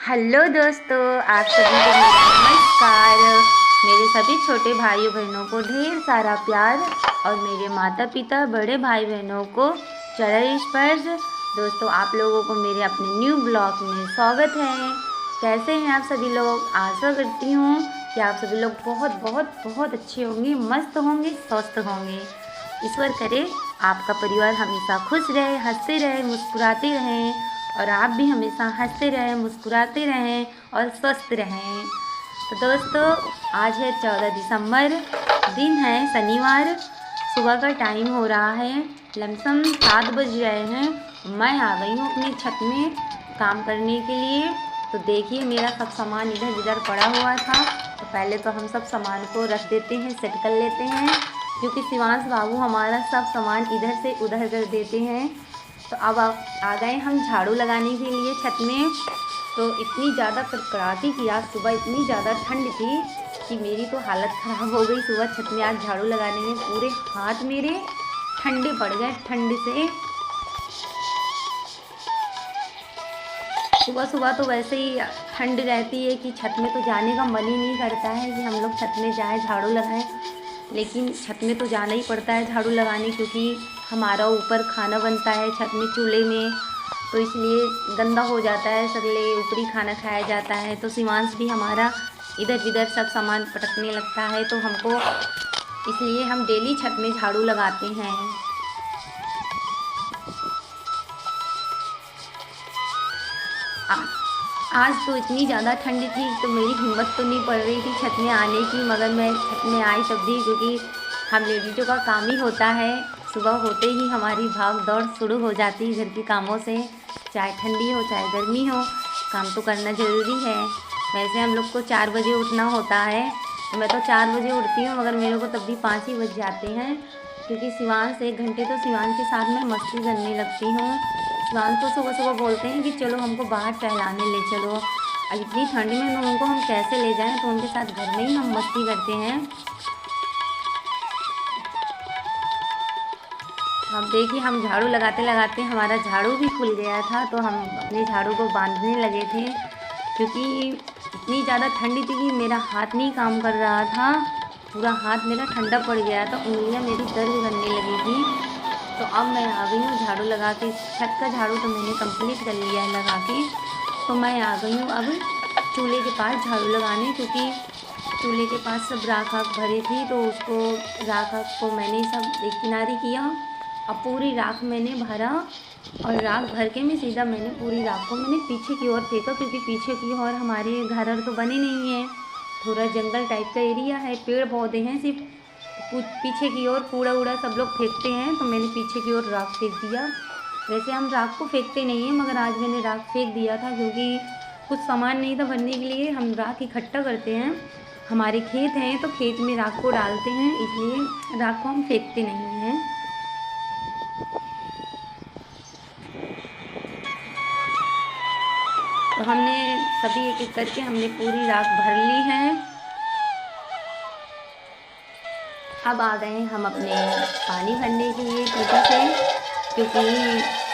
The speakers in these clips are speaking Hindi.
हेलो दोस्तों, आप सभी को मेरा नमस्कार। मेरे सभी छोटे भाइयों बहनों को ढेर सारा प्यार और मेरे माता पिता बड़े भाई बहनों को चरण स्पर्श। दोस्तों, आप लोगों को मेरे अपने न्यू ब्लॉग में स्वागत है। कैसे हैं आप सभी लोग? आशा करती हूँ कि आप सभी लोग बहुत बहुत बहुत अच्छे होंगे, मस्त होंगे, स्वस्थ होंगे। ईश्वर करे आपका परिवार हमेशा खुश रहे, हंसते रहे, मुस्कुराते रहें और आप भी हमेशा हंसते रहें, मुस्कुराते रहें और स्वस्थ रहें। तो दोस्तों, आज है 14 दिसंबर, दिन है शनिवार। सुबह का टाइम हो रहा है, लमसम 7 बज रहे हैं। मैं आ गई हूँ अपनी छत में काम करने के लिए। तो देखिए, मेरा सब सामान इधर उधर पड़ा हुआ था। तो पहले तो हम सब सामान को रख देते हैं, सेट कर लेते हैं, क्योंकि शिवांश बाबू हमारा सब सामान इधर से उधर कर देते हैं। तो अब आ गए हम झाड़ू लगाने के लिए छत में। तो इतनी ज़्यादा कड़कड़ाती थी आज सुबह, इतनी ज़्यादा ठंड थी कि मेरी तो हालत ख़राब हो गई। सुबह छत में आज झाड़ू लगाने में पूरे हाथ मेरे ठंडे पड़ गए ठंड से। सुबह सुबह तो वैसे ही ठंड रहती है कि छत में तो जाने का मन ही नहीं करता है कि हम लोग छत में जाएं, झाड़ू लगाएं। लेकिन छत में तो जाना ही पड़ता है झाड़ू लगाने, क्योंकि हमारा ऊपर खाना बनता है छत में चूल्हे में। तो इसलिए गंदा हो जाता है, सगले ऊपरी खाना खाया जाता है। तो शिवांश भी हमारा इधर उधर सब सामान पटकने लगता है। तो हमको इसलिए हम डेली छत में झाड़ू लगाते हैं। आज तो इतनी ज़्यादा ठंड थी तो मेरी हिम्मत तो नहीं पड़ रही थी छत में आने की, मगर मैं छत में आई तब भी, क्योंकि हम लेडीज़ों का काम ही होता है। सुबह होते ही हमारी भाग दौड़ शुरू हो जाती है घर के कामों से। चाहे ठंडी हो चाहे गर्मी हो, काम तो करना ज़रूरी है। वैसे हम लोग को 4 बजे उठना होता है, तो मैं तो 4 बजे उठती हूँ, मगर मेरे को तब भी 5 ही बज जाते हैं, क्योंकि शिवांश 1 घंटे तो शिवांश के साथ मैं मस्ती करने लगती हूँ। शिवांश तो सुबह सुबह बोलते हैं कि चलो हमको बाहर टहलाने ले चलो। अब इतनी ठंड में उनको हम कैसे ले जाएं, तो उनके साथ घर में ही हम मस्ती करते हैं। अब देखिए, हम झाड़ू लगाते लगाते हमारा झाड़ू भी खुल गया था, तो हम अपने झाड़ू को बांधने लगे थे, क्योंकि इतनी ज़्यादा ठंडी थी कि मेरा हाथ नहीं काम कर रहा था। पूरा हाथ मेरा ठंडा पड़ गया था, उंगलियां मेरी दर्द करने लगी थी। तो अब मैं आ गई हूँ झाड़ू लगा के। छत का झाड़ू तो मैंने कंप्लीट कर लिया है लगा के। तो मैं आ गई हूँ अब चूल्हे के पास झाड़ू लगाने, क्योंकि चूल्हे के पास सब राख आख भरी थी। तो उसको राख आख को मैंने सब एक किनारे किया। अब पूरी राख मैंने भरा और राख भर के मैं सीधा मैंने पूरी राख को मैंने पीछे की ओर फेंका, क्योंकि पीछे की ओर हमारे घर तो बने नहीं हैं, थोड़ा जंगल टाइप का एरिया है, पेड़ पौधे हैं सिर्फ। पीछे की ओर कूड़ा वूड़ा सब लोग फेंकते हैं, तो मैंने पीछे की ओर राख फेंक दिया। वैसे हम राख को फेंकते नहीं हैं, मगर आज मैंने राख फेंक दिया था, क्योंकि कुछ सामान नहीं था भरने के लिए। हम राख इकट्ठा करते हैं, हमारे खेत हैं तो खेत में राख को डालते हैं, इसलिए राख को हम फेंकते नहीं हैं। तो हमने सभी एक एक करके हमने पूरी राख भर ली है। अब आ गए हम अपने पानी भरने के लिए टूटी से, क्योंकि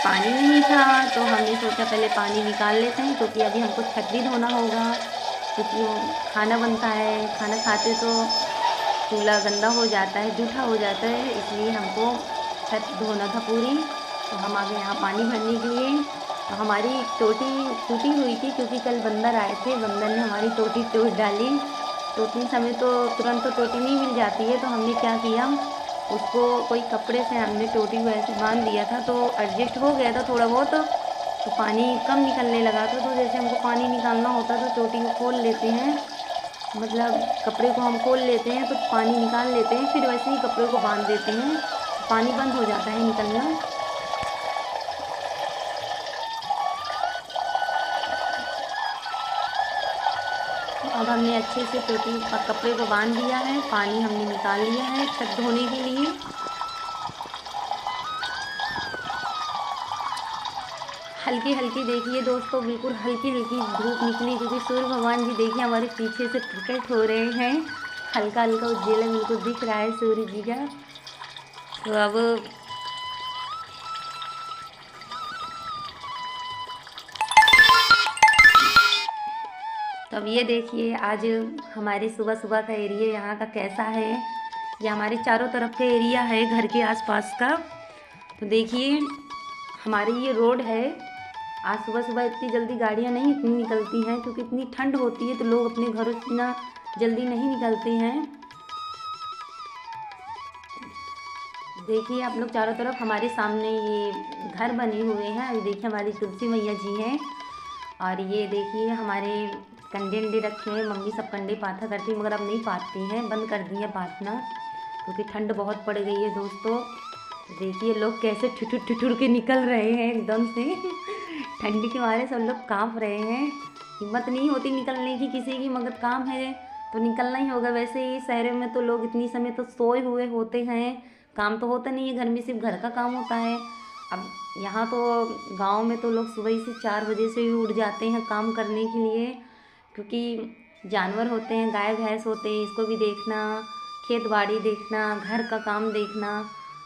पानी नहीं था। तो हमने सोचा पहले पानी निकाल लेते हैं, क्योंकि अभी हमको छत भी धोना होगा, क्योंकि वो खाना बनता है, खाना खाते तो चूल्हा गंदा हो जाता है, जूठा हो जाता है, इसलिए हमको छत धोना था पूरी। तो हम आ गए यहाँ पानी भरने के लिए। तो हमारी टोटी टूटी हुई थी, क्योंकि कल बंदर आए थे, बंदर ने हमारी टोटी तोड़ डाली। टोटने समय तो तुरंत तो टोटी नहीं मिल जाती है, तो हमने क्या किया, उसको कोई कपड़े से हमने टोटी को ऐसे बांध दिया था, तो एडजस्ट हो गया था थोड़ा बहुत। तो पानी कम निकलने लगा था, तो जैसे हमको पानी निकालना होता तो टोटी को खोल लेते हैं, मतलब कपड़े को हम खोल लेते हैं तो पानी निकाल लेते हैं, फिर वैसे ही कपड़े को बांध देते हैं, पानी बंद हो जाता है निकलना। अब हमने अच्छे से टोटी कपड़े को बांध दिया है, पानी हमने निकाल लिया है छत धोने के लिए। हल्की हल्की देखिए दोस्तों, बिल्कुल हल्की हल्की धूप निकली, क्योंकि सूर्य भगवान जी देखिए हमारे पीछे से प्रकट हो रहे हैं। हल्का हल्का उज्ज्वला बिल्कुल दिख रहा है सूर्य जी का। तो अब तो अब ये देखिए आज हमारे सुबह सुबह का एरिया यहाँ का कैसा है। ये हमारे चारों तरफ का एरिया है घर के आसपास का। तो देखिए हमारी ये रोड है। आज सुबह सुबह इतनी जल्दी गाड़ियाँ नहीं इतनी निकलती हैं क्योंकि इतनी ठंड होती है तो लोग अपने घरों से इतना जल्दी नहीं निकलते हैं। देखिए आप लोग चारों तरफ हमारे सामने ये घर बने हुए हैं। अभी देखिए हमारी तुलसी मैया जी हैं और ये देखिए हमारे कंडे अंडे रखे हैं। मम्मी सब कंडे पाथा करती है मगर अब नहीं पाती हैं, बंद कर दी है पाथना क्योंकि ठंड बहुत पड़ गई है दोस्तों। देखिए लोग कैसे ठिठुर के निकल रहे हैं एकदम से ठंडी के मारे सब लोग कांप रहे हैं। हिम्मत नहीं होती निकलने की किसी की, मगर काम है तो निकलना ही होगा। वैसे ही शहरों में तो लोग इतनी समय तो सोए हुए होते हैं, काम तो होता नहीं है, घर में सिर्फ घर का काम होता है। अब यहाँ तो गांव में तो लोग सुबह से 4 बजे से ही उठ जाते हैं काम करने के लिए, क्योंकि जानवर होते हैं, गाय भैंस होते हैं, इसको भी देखना, खेत बाड़ी देखना, घर का काम देखना,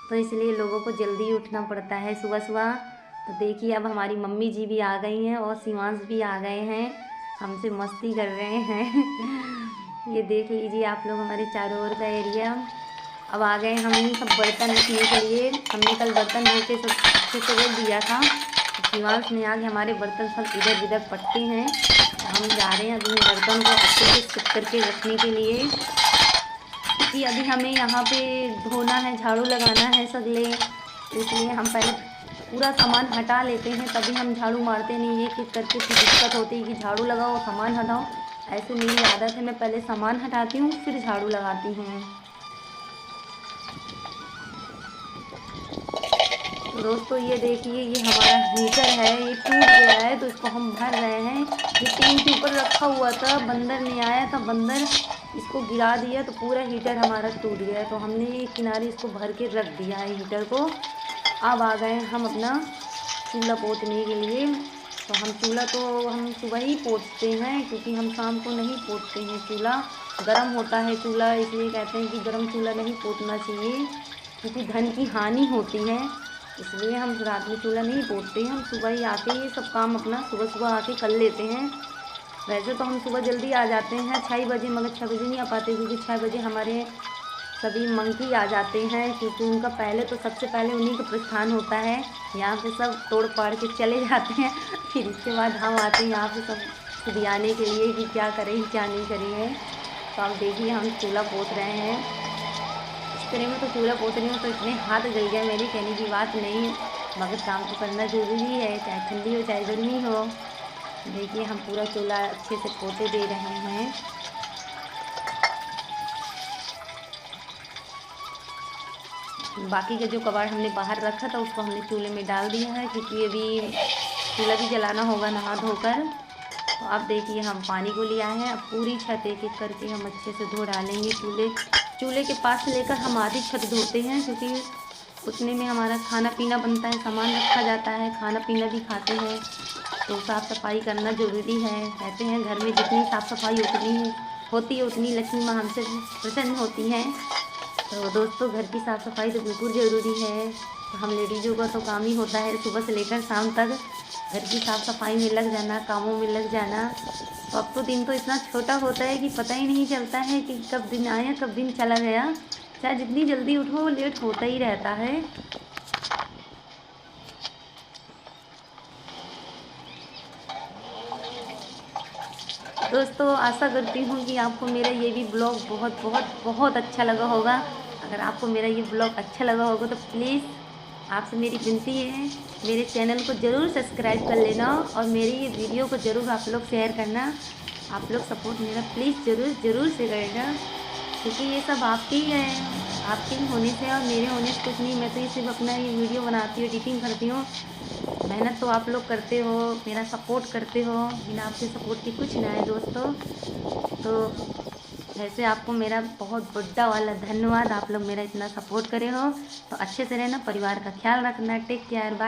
तो इसलिए लोगों को जल्दी उठना पड़ता है सुबह सुबह। तो देखिए अब हमारी मम्मी जी भी आ गई हैं और शिवांश भी आ गए हैं, हमसे मस्ती कर रहे हैं ये देख लीजिए आप लोग हमारे चारों ओर का एरिया। अब आ गए हम सब बर्तन रखने के लिए। हमने कल बर्तन धो के सब अच्छे से रख दिया था। शिवांश ने आगे हमारे बर्तन सब इधर उधर पट्टे हैं। हम जा रहे हैं अभी बर्तन को अच्छे से सुख करके रखने के लिए, क्योंकि अभी हमें यहाँ पे धोना है, झाड़ू लगाना है सगले, इसलिए हम पहले पूरा सामान हटा लेते हैं तभी हम झाड़ू मारते नहीं। एक एक करके फिर दिक्कत होती है कि झाड़ू लगाओ सामान हटाओ। ऐसे मेरी आदत है, मैं पहले सामान हटाती हूँ फिर झाड़ू लगाती हूँ। दोस्तों ये देखिए ये हमारा हीटर है, ये टूट गया है तो इसको हम भर रहे हैं। ये टीन के ऊपर रखा हुआ था, बंदर ने आया था, बंदर इसको गिरा दिया तो पूरा हीटर हमारा टूट गया है। तो हमने एक किनारे इसको भर के रख दिया है हीटर को। अब आ गए हम अपना चूल्हा पोतने के लिए। तो हम चूल्हा तो हम सुबह ही पोतते हैं क्योंकि हम शाम को नहीं पोतते हैं। चूल्हा गर्म होता है चूल्हा, इसलिए कहते हैं कि गर्म चूल्हा नहीं पोतना चाहिए क्योंकि धन की हानि होती है, इसलिए हम रात में चूल्हा नहीं पोतते हैं। हम सुबह ही आके ये सब काम अपना सुबह सुबह आके कर लेते हैं। वैसे तो हम सुबह जल्दी आ जाते हैं 6 बजे, मगर 6 बजे नहीं आ पाते क्योंकि 6 बजे हमारे सभी मंकी आ जाते हैं, क्योंकि उनका पहले तो सबसे पहले उन्हीं का प्रस्थान होता है। यहाँ पे सब तोड़ फाड़ के चले जाते हैं, फिर इसके बाद हम आते हैं यहाँ पे सब सुधियाने के लिए कि क्या करें क्या नहीं करें। तो आप देखिए हम चूल्हा पोत रहे हैं। इस तरह में तो चूल्हा पोत रही हूँ तो इतने हाथ जल गए, मेरी कहने की बात नहीं, मगर काम तो करना ज़रूरी है, चाहे ठंडी हो चाहे गर्मी हो। देखिए हम पूरा चूल्हा अच्छे से पोते दे रहे हैं। बाकी का जो कबाड़ हमने बाहर रखा था उसको हमने चूल्हे में डाल दिया है, क्योंकि अभी चूल्हा भी जलाना होगा नहा धोकर। तो अब देखिए हम पानी को ले आए हैं। अब पूरी छत एक एक करके हम अच्छे से धो डालेंगे। चूल्हे के पास से लेकर हम आधी छत धोते हैं, क्योंकि उतने में हमारा खाना पीना बनता है, सामान रखा जाता है, खाना पीना भी खाते हैं, तो साफ़ सफाई करना ज़रूरी है। कहते हैं घर में जितनी साफ़ सफाई होती है उतनी लक्ष्मी माँ हमसे प्रसन्न होती हैं। तो दोस्तों घर की साफ़ सफाई तो बिल्कुल ज़रूरी है। तो हम लेडीज़ों का तो काम ही होता है सुबह से लेकर शाम तक घर की साफ़ सफाई में लग जाना, कामों में लग जाना। तो अब तो दिन तो इतना छोटा होता है कि पता ही नहीं चलता है कि कब दिन आया कब दिन चला गया। चाहे जितनी जल्दी उठो लेट होता ही रहता है। दोस्तों आशा करती हूँ कि आपको मेरा ये भी ब्लॉग बहुत बहुत बहुत अच्छा लगा होगा। अगर आपको मेरा ये ब्लॉग अच्छा लगा होगा तो प्लीज़ आपसे मेरी विनती है मेरे चैनल को ज़रूर सब्सक्राइब कर लेना और मेरी ये वीडियो को ज़रूर आप लोग शेयर करना। आप लोग सपोर्ट मेरा प्लीज़ ज़रूर से करना, क्योंकि ये सब आपके ही है, आपके ही होने से और मेरे होने से कुछ नहीं। मैं तो ये सिर्फ अपना ये वीडियो बनाती हूँ, एडिटिंग करती हूँ। मेहनत तो आप लोग करते हो, मेरा सपोर्ट करते हो, बिना आपके सपोर्ट के कुछ ना है दोस्तों। तो वैसे आपको मेरा बहुत बड़ा वाला धन्यवाद, आप लोग मेरा इतना सपोर्ट करे हो। तो अच्छे से रहना, परिवार का ख्याल रखना। Take care, bye.